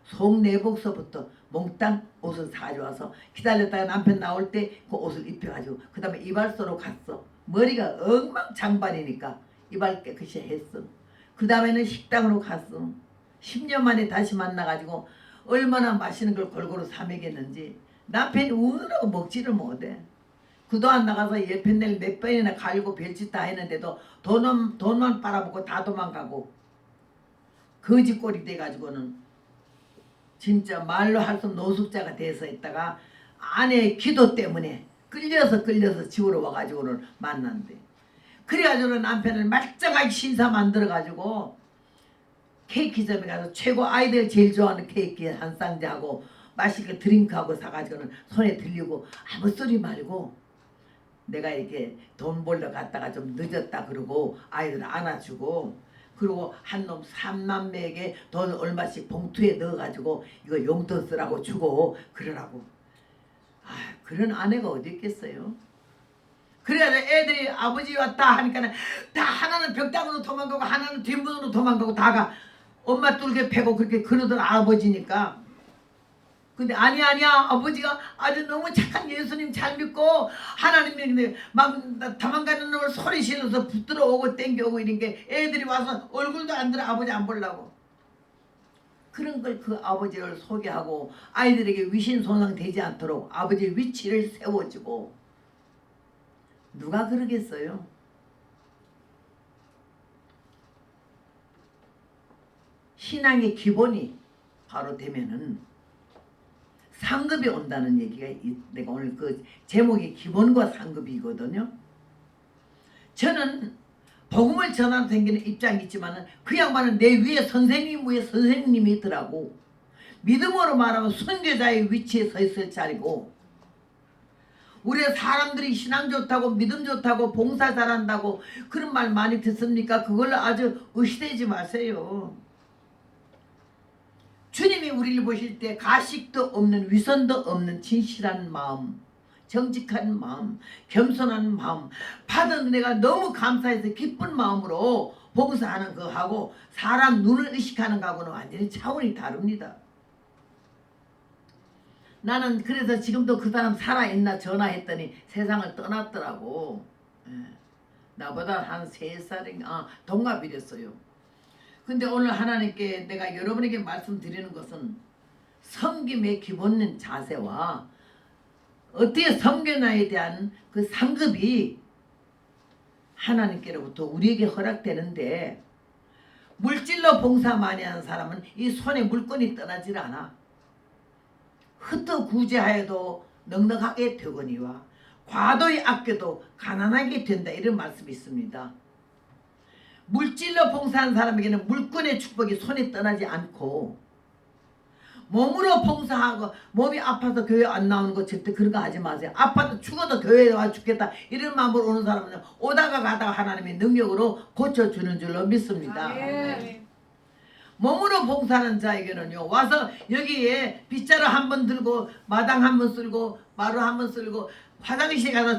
속내복서부터 몽땅 옷을 사줘와서 기다렸다가 남편 나올 때 그 옷을 입혀가지고 그 다음에 이발소로 갔어. 머리가 엉망장반이니까 이발 깨끗이 했어. 그 다음에는 식당으로 갔어. 10년 만에 다시 만나가지고 얼마나 맛있는 걸 골고루 사 먹였는지 남편이 우느라고 먹지를 못해. 그동안 나가서 예편낼 몇 번이나 갈고 별짓 다 했는데도 돈만 빨아먹고 다 도망가고 거지꼴이 돼가지고는 진짜 말로 할 수 없는 노숙자가 돼서 있다가 아내의 기도 때문에 끌려서 집으로 와가지고는 만난대. 그래가지고는 남편을 말짱하게 신사 만들어가지고 케이크점에 가서 최고 아이들 제일 좋아하는 케이크 한 쌍자하고 맛있게 드링크하고 사가지고는 손에 들리고 아무 소리 말고 내가 이렇게 돈 벌러 갔다가 좀 늦었다 그러고 아이들 안아주고 그리고 한 놈 3남매에게 돈 얼마씩 봉투에 넣어가지고 이거 용돈 쓰라고 주고 그러라고. 아 그런 아내가 어디 있겠어요. 그래가지고 애들이 아버지 왔다 하니까는 다 하나는 벽당으로 도망가고 하나는 뒷문으로 도망가고 다가 엄마 뚫게 패고 그렇게 그러던 아버지니까. 근데 아니야 아버지가 아주 너무 착한 예수님 잘 믿고 하나님이 막 도망가는 놈을 소리 실어서 붙들어 오고 땡겨오고 이런 게 애들이 와서 얼굴도 안 들어 아버지 안 보려고. 그런 걸 그 아버지를 소개하고 아이들에게 위신손상 되지 않도록 아버지의 위치를 세워주고 누가 그러겠어요. 신앙의 기본이 바로 되면은 상급이 온다는 얘기가 내가 오늘 그 제목이 기본과 상급이거든요. 저는 복음을 전하러 다니는 입장이 있지만 그 양반은 내 위에 선생님이 있더라고. 믿음으로 말하면 선교자의 위치에 서 있을 자리고 우리 사람들이 신앙 좋다고 믿음 좋다고 봉사 잘한다고 그런 말 많이 듣습니까? 그걸로 아주 의시되지 마세요. 주님이 우리를 보실 때 가식도 없는 위선도 없는 진실한 마음 정직한 마음 겸손한 마음 받은 은혜가 너무 감사해서 기쁜 마음으로 봉사하는 거하고 사람 눈을 의식하는 거하고는 완전히 차원이 다릅니다. 나는 그래서 지금도 그 사람 살아있나 전화했더니 세상을 떠났더라고. 나보다 한 3살인가 동갑이랬어요. 근데 오늘 하나님께 내가 여러분에게 말씀드리는 것은 섬김의 기본 자세와 어떻게 섬겨나에 대한 그 상급이 하나님께로부터 우리에게 허락되는데 물질로 봉사 많이 하는 사람은 이 손에 물건이 떠나질 않아. 흩어구제하여도 넉넉하게 되거니와 과도히 아껴도 가난하게 된다 이런 말씀이 있습니다. 물질로 봉사한 사람에게는 물건의 축복이 손에 떠나지 않고 몸으로 봉사하고 몸이 아파서 교회 안 나오는 거 절대 그런 거 하지 마세요. 아파도 죽어도 교회에 와 죽겠다 이런 마음으로 오는 사람은 오다가 가다가 하나님의 능력으로 고쳐주는 줄로 믿습니다. 몸으로 봉사하는 자에게는요 와서 여기에 빗자루 한 번 들고 마당 한 번 쓸고 마루 한 번 쓸고 화장실에 가서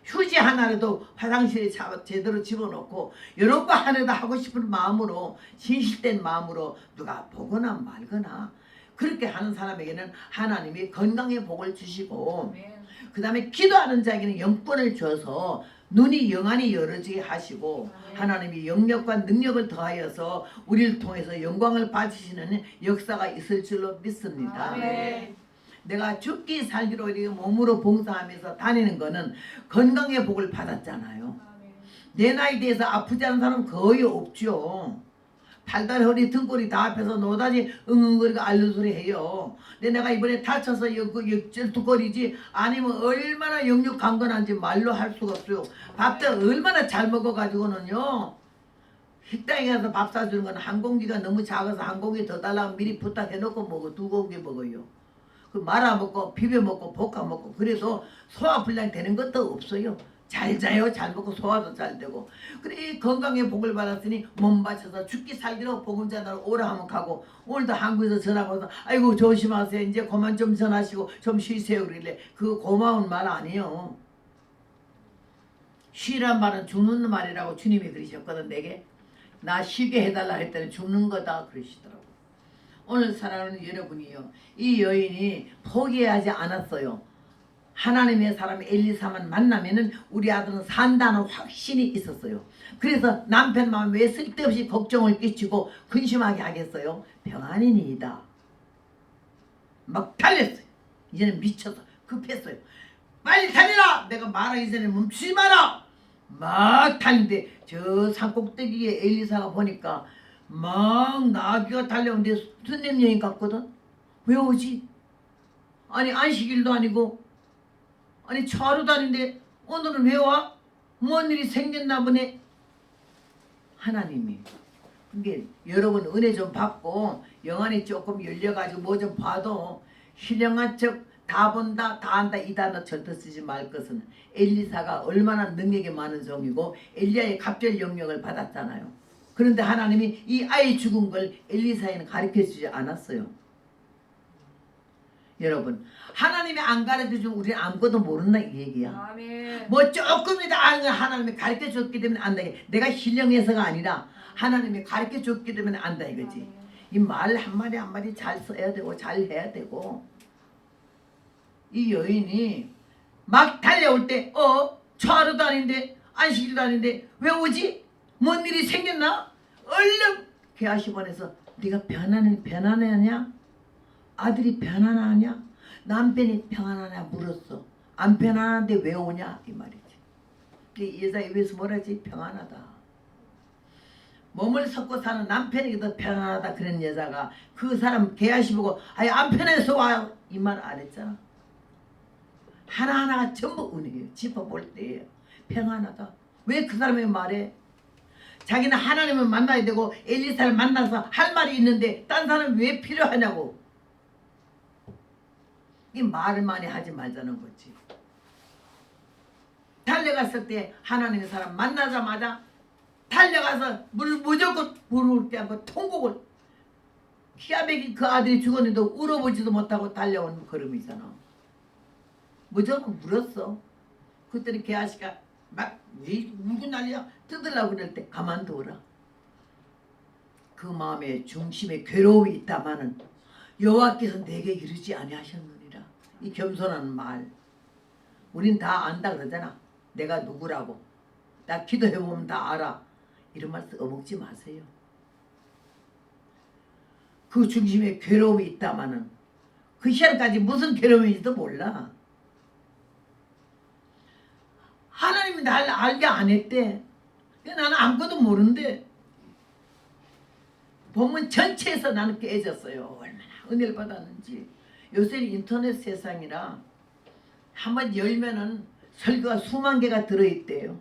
휴지 하나라도 화장실에 제대로 집어넣고 이런 거 하나도 하고 싶은 마음으로 진실된 마음으로 누가 보거나 말거나 그렇게 하는 사람에게는 하나님이 건강의 복을 주시고 그 다음에 기도하는 자에게는 영권을 줘서 눈이 영안이 열어지게 하시고 하나님이 영력과 능력을 더하여서 우리를 통해서 영광을 받으시는 역사가 있을 줄로 믿습니다. 아멘. 내가 죽기 살기로 이렇게 몸으로 봉사하면서 다니는 거는 건강의 복을 받았잖아요. 내 나이 대해서 아프지 않은 사람은 거의 없죠. 팔다리 허리 등골이 다 앞에서 노다지 응응거리고 알루소리 해요. 근데 내가 이번에 다쳐서 역절뚝거리지 아니면 얼마나 영육 강건한지 말로 할 수가 없어요. 밥도 얼마나 잘 먹어가지고는요. 식당에 가서 밥 사주는 건 한 공기가 너무 작아서 한 공기 더 달라고 미리 부탁해놓고 먹어. 2공기 먹어요. 그 말아 먹고 비벼 먹고 볶아 먹고 그래도 소화불량 되는 것도 없어요. 잘 자요. 잘 먹고 소화도 잘 되고 그래 건강의 복을 받았으니 몸 바쳐서 죽기 살기로 복음자로 오라 하면 가고 오늘도 한국에서 전화가 와서 아이고 조심하세요. 이제 그만 좀 전하시고 좀 쉬세요. 그러길래 그거 고마운 말 아니에요. 쉬란 말은 죽는 말이라고 주님이 그러셨거든. 내게 나 쉬게 해달라 했더니 죽는 거다 그러시더라고. 오늘 사랑하는 여러분이요 이 여인이 포기하지 않았어요. 하나님의 사람 엘리사만 만나면은 우리 아들은 산다는 확신이 있었어요. 그래서 남편 마음 왜 쓸데없이 걱정을 끼치고 근심하게 하겠어요. 평안이니이다. 막 달렸어요. 이제는 미쳐서 급했어요. 빨리 달리라. 내가 말하기 전에 멈추지 마라. 막 달리는데 저 산꼭대기에 엘리사가 보니까 막 나귀가 달려오는데 순례 여인 같거든. 왜 오지? 아니 안식일도 아니고 아니 차로 다니는데 오늘은 왜 와? 뭔 일이 생겼나 보네. 하나님이 그게 여러분 은혜 좀 받고 영안이 조금 열려가지고 뭐 좀 봐도 신령한 척 다 본다 다 안다 이 단어 절대 쓰지 말 것은 엘리사가 얼마나 능력이 많은 종이고 엘리야의 갑절 영역을 받았잖아요. 그런데 하나님이 이 아이 죽은 걸 엘리사에는 가르쳐주지 않았어요. 여러분 하나님이 안 가르쳐주면 우리는 아무것도 모른다 이 얘기야. 아멘. 뭐 조금이다 아는 걸 하나님이 가르쳐줬기 때문에 안다. 내가 신령해서가 아니라 하나님이 가르쳐줬기 때문에 안다 이거지. 이 말 한마디 한마디 잘 써야 되고 잘 해야 되고 이 여인이 막 달려올 때 차로 다니는데 안식일도 아닌데 왜 오지? 뭔 일이 생겼나? 얼른 게하시본에서 네가 편안하냐? 아들이 편안하냐? 남편이 평안하냐 물었어. 안 편안한데 왜 오냐? 이 말이지. 이 여자 입에서 뭐라지? 평안하다. 몸을 섞고 사는 남편이 더 편안하다 그런 여자가 그 사람 개하시 보고 아니 안 편해서 와 이 말 안 했잖아. 하나하나가 전부 은혜예요. 짚어볼 때예요. 평안하다. 왜 그 사람이 말해? 자기는 하나님을 만나야 되고 엘리사를 만나서 할 말이 있는데 딴 사람이 왜 필요하냐고. 이 말을 많이 하지 말자는 거지. 달려갔을 때 하나님의 사람 만나자마자 달려가서 무조건 물을 때 않고 통곡을 키가 백인 그 아들이 죽었는데 울어보지도 못하고 달려온 걸음이잖아. 무조건 물었어. 그때는 개아씨가 막 왜 울고 난리야 뜯으려고 그럴 때 가만두어라. 그 마음에 중심에 괴로움이 있다마는 여호와께서 내게 이르지 아니하셨느니라. 이 겸손한 말 우린 다 안다 그러잖아. 내가 누구라고 나 기도해보면 다 알아. 이런 말 써먹지 마세요. 그 중심에 괴로움이 있다마는 그 시간까지 무슨 괴로움인지도 몰라. 하나님이 날 알게 안 했대. 나는 아무것도 모르는데 본문 전체에서 나는 깨졌어요. 얼마나 은혜를 받았는지. 요새 인터넷 세상이라 한번 열면은 설교가 수만 개가 들어있대요.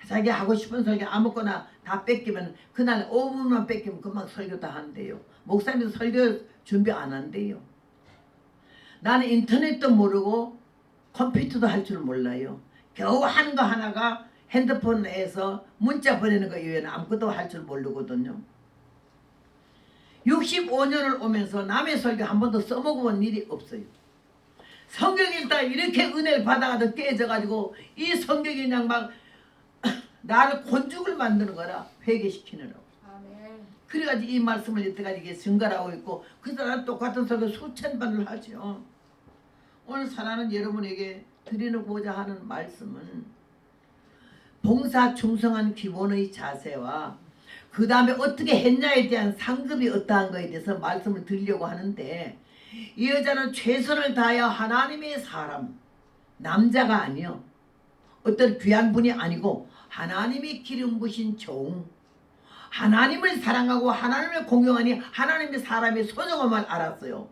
자기 하고 싶은 설교 아무거나 다 뺏기면 그날 5분만 뺏기면 금방 설교 다 한대요. 목사님도 설교 준비 안 한대요. 나는 인터넷도 모르고 컴퓨터도 할 줄 몰라요. 겨우 하는 거 하나가 핸드폰에서 문자 보내는 거 이외에는 아무것도 할 줄 모르거든요. 65년을 오면서 남의 설교 한 번도 써먹어본 일이 없어요. 성경 읽다 이렇게 은혜를 받아가지고 깨져가지고 이 성경이 그냥 막 나를 곤죽을 만드는 거라 회개시키느라고. 아멘. 그래가지고 이 말씀을 이때까지 이게 증가하고 있고 그래서 나는 똑같은 설교 수천 번을 하죠. 오늘 사랑하는 여러분에게 드리고자 하는 말씀은 봉사 충성한 기본의 자세와 그 다음에 어떻게 했냐에 대한 상급이 어떠한 거에 대해서 말씀을 드리려고 하는데 이 여자는 최선을 다하여 하나님의 사람, 남자가 아니요 어떤 귀한 분이 아니고 하나님이 기름 부신 종, 하나님을 사랑하고 하나님을 공경하니 하나님의 사람의 소중함을 알았어요.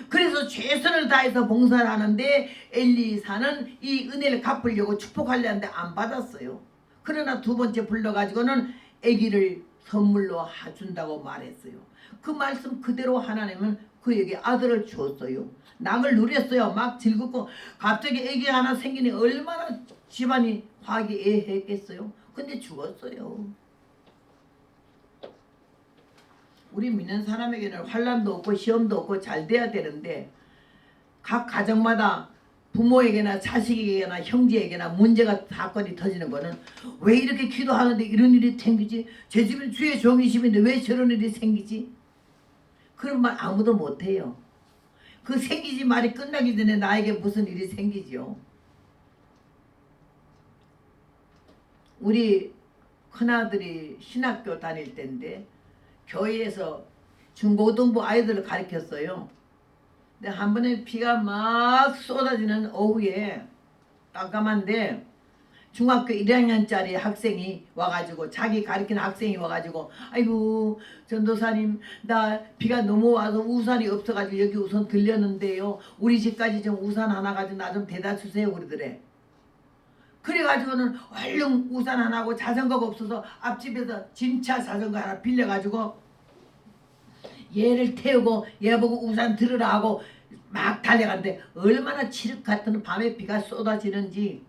그래서 최선을 다해서 봉사를 하는데 엘리사는 이 은혜를 갚으려고 축복하려 하는데 안 받았어요. 그러나 두 번째 불러가지고는 아기를 선물로 준다고 말했어요. 그 말씀 그대로 하나님은 그에게 아들을 주었어요. 낙을 누렸어요. 막 즐겁고 갑자기 아기 하나 생기니 얼마나 집안이 화기애애했겠어요. 근데 죽었어요. 우리 믿는 사람에게는 환난도 없고 시험도 없고 잘 돼야 되는데 각 가정마다 부모에게나 자식에게나 형제에게나 문제가 사건이 터지는 거는 왜 이렇게 기도하는데 이런 일이 생기지? 제 집은 주의 종이심인데 왜 저런 일이 생기지? 그런 말 아무도 못해요. 그 생기지 말이 끝나기 전에 나에게 무슨 일이 생기죠. 우리 큰아들이 신학교 다닐 때인데 교회에서 중고등부 아이들을 가르쳤어요. 근데 한 번에 비가 막 쏟아지는 오후에 깜깜한데 중학교 1학년짜리 학생이 와가지고 자기 가르치는 학생이 와가지고 아이고 전도사님 나 비가 너무 와서 우산이 없어가지고 여기 우선 들렸는데요. 우리 집까지 좀 우산 하나 가지고 나 좀 대다 주세요 그러더래. 그래가지고는 얼른 우산 하나고 자전거가 없어서 앞집에서 짐차 자전거 하나 빌려가지고 얘를 태우고 얘 보고 우산 들으라 하고 막 달려갔는데 얼마나 칠흑 같은 밤에 비가 쏟아지는지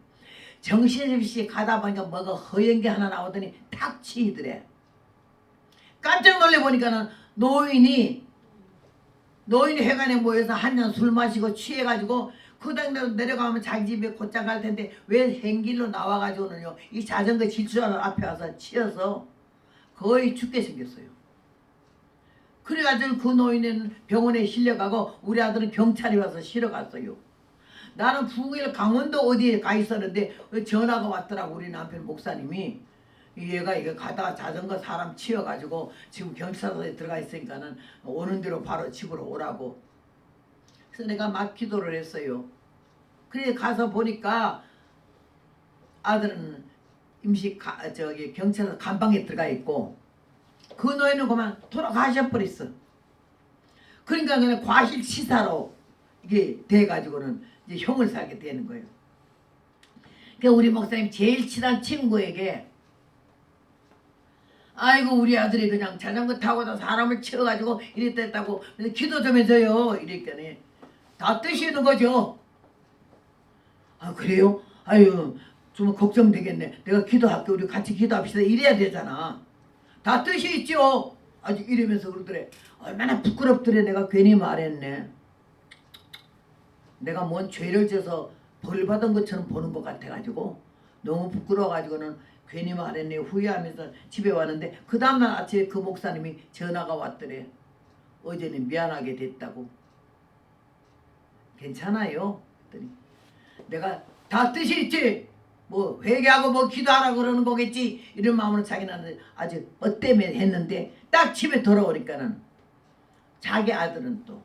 정신없이 가다 보니까 뭐가 허연 게 하나 나오더니 탁 치이더래. 깜짝 놀래 보니까는 노인이 회관에 모여서 한잔 술 마시고 취해가지고 그 당대로 내려가면 자기 집에 곧장 갈 텐데 왜 행길로 나와가지고는요 이 자전거 질주하는 앞에 와서 치여서 거의 죽게 생겼어요. 그래가지고 그 노인은 병원에 실려가고 우리 아들은 경찰이 와서 실어갔어요. 나는 북일 강원도 어디에 가 있었는데 전화가 왔더라고. 우리 남편 목사님이 얘가 이거 가다가 자전거 사람 치여가지고 지금 경찰서에 들어가 있으니까는 오는 대로 바로 집으로 오라고. 그래서 내가 막 기도를 했어요. 그래 가서 보니까 아들은 경찰서 감방에 들어가 있고 그 노인은 그만 돌아가셔버렸어. 그러니까 그냥 과실치사로 이게 돼가지고는 이제 형을 살게 되는 거예요. 그러니까 우리 목사님 제일 친한 친구에게 아이고 우리 아들이 그냥 자전거 타고다 사람을 치워가지고 이랬다고 기도 좀 해줘요. 이랬더니 다 뜻이 있는 거죠. 아 그래요? 아유 좀 걱정되겠네. 내가 기도할게. 우리 같이 기도합시다. 이래야 되잖아. 다 뜻이 있죠. 아직 이러면서 그러더래. 얼마나 부끄럽더래. 내가 괜히 말했네. 내가 뭔 죄를 져서 벌 받은 것처럼 보는 것 같아가지고 너무 부끄러워가지고는 괜히 말했네 후회하면서 집에 왔는데 그 다음날 아침에 그 목사님이 전화가 왔더래. 어제는 미안하게 됐다고. 괜찮아요. 그랬더니 내가 다 뜻이 있지. 뭐 회개하고 뭐 기도하라 그러는 거겠지. 이런 마음으로 자기는 아주 엇때문에 했는데 딱 집에 돌아오니까는 자기 아들은 또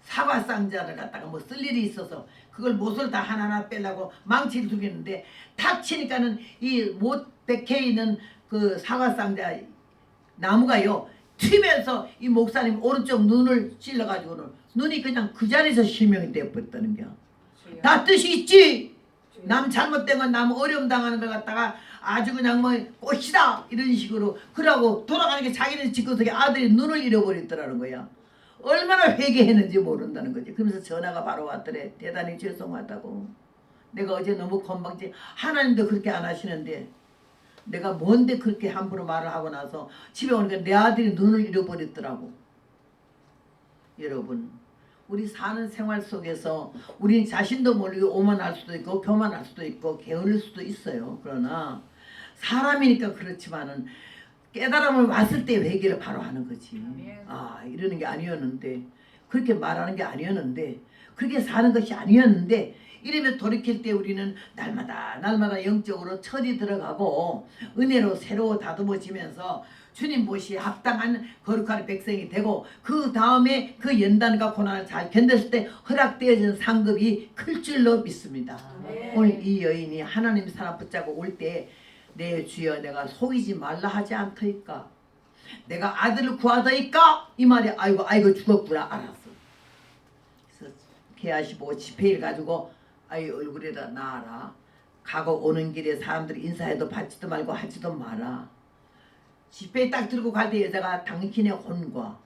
사과 상자를 갖다가 뭐 쓸 일이 있어서 그걸 못을 다 하나하나 빼려고 망치를 두겠는데 탁 치니까는 이 못 박혀 있는 그 사과 상자 나무가요 튀면서 이 목사님 오른쪽 눈을 찔러가지고는 눈이 그냥 그 자리에서 실명이 되어버렸다는 겨. 다 뜻이 있지. 남 잘못된 건 남 어려움 당하는 걸 갖다가 아주 그냥 뭐 꽃이다 이런 식으로 그러고 돌아가는 게 자기는 집구석에 아들이 눈을 잃어버렸더라는 거야. 얼마나 회개했는지 모른다는 거지. 그러면서 전화가 바로 왔더래. 대단히 죄송하다고. 내가 어제 너무 건방지. 하나님도 그렇게 안 하시는데 내가 뭔데 그렇게 함부로 말을 하고 나서 집에 오니까 내 아들이 눈을 잃어버렸더라고. 여러분, 우리 사는 생활 속에서 우리 자신도 모르게 오만할 수도 있고 교만할 수도 있고 게을릴 수도 있어요. 그러나 사람이니까 그렇지만은 깨달음을 왔을 때 회개를 바로 하는 거지. 아, 이러는 게 아니었는데, 그렇게 말하는 게 아니었는데, 그렇게 사는 것이 아니었는데, 이러면 돌이킬 때 우리는 날마다 영적으로 철이 들어가고 은혜로 새로 다듬어지면서 주님 보시에 합당한 거룩한 백성이 되고, 그 다음에 그 연단과 고난을 잘 견뎠을 때 허락되어진 상급이 클 줄로 믿습니다. 오늘 이 여인이 하나님 사랑 붙잡고 올 때 내 주여 내가 속이지 말라 하지 않더이까, 내가 아들을 구하더이까, 이 말이 아이고 죽었구나 알았어. 그래서 개하시고 지폐를 가지고 아이 얼굴에다 놔라. 가고 오는 길에 사람들이 인사해도 받지도 말고 하지도 마라. 지폐 딱 들고 갈 때 여자가 당신의 혼과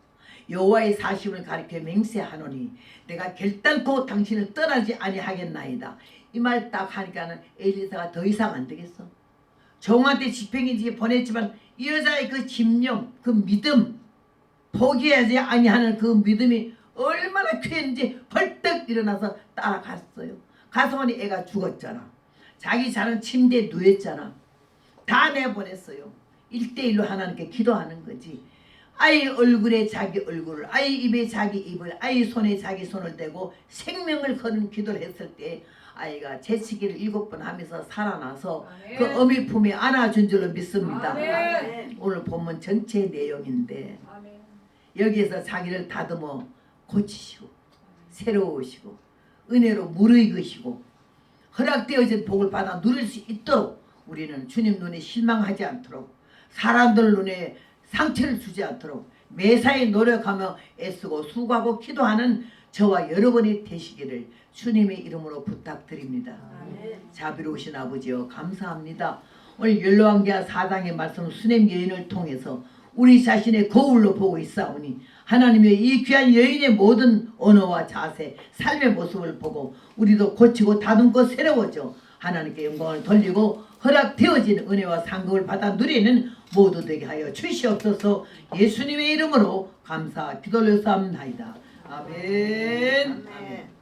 여호와의 사심을 가리켜 맹세하노니 내가 결단코 당신을 떠나지 아니하겠나이다. 이 말 딱 하니까는 엘리사가 더 이상 안 되겠어. 종한테 지팽이지 보냈지만 이 여자의 그 집념, 그 믿음, 포기하지 아니하는 그 믿음이 얼마나 귀했는지 벌떡 일어나서 따라갔어요. 가서 보니 애가 죽었잖아. 자기 자는 침대에 누웠잖아. 다 내보냈어요. 1대1로 하나님께 기도하는 거지. 아이 얼굴에 자기 얼굴을, 아이 입에 자기 입을, 아이 손에 자기 손을 대고 생명을 거는 기도를 했을 때 아이가 재치기를 7번 하면서 살아나서 아멘. 그 어미 품에 안아준 줄로 믿습니다. 아멘. 오늘 본문 전체 내용인데 아멘. 여기에서 자기를 다듬어 고치시고 새로우시고 은혜로 무르익으시고 허락되어진 복을 받아 누릴 수 있도록 우리는 주님 눈에 실망하지 않도록 사람들 눈에 상처를 주지 않도록 매사에 노력하며 애쓰고 수고하고 기도하는 저와 여러분이 되시기를 주님의 이름으로 부탁드립니다. 자비로우신 아버지여 감사합니다. 오늘 열로왕기하 4장의 말씀 수냄 여인을 통해서 우리 자신의 거울로 보고 있사오니 하나님의 이 귀한 여인의 모든 언어와 자세, 삶의 모습을 보고 우리도 고치고 다듬고 새로워져 하나님께 영광을 돌리고 허락되어진 은혜와 상급을 받아 누리는 모두 되게 하여 주시옵소서. 예수님의 이름으로 감사 기도를 쌓습니다. 아멘. 아멘.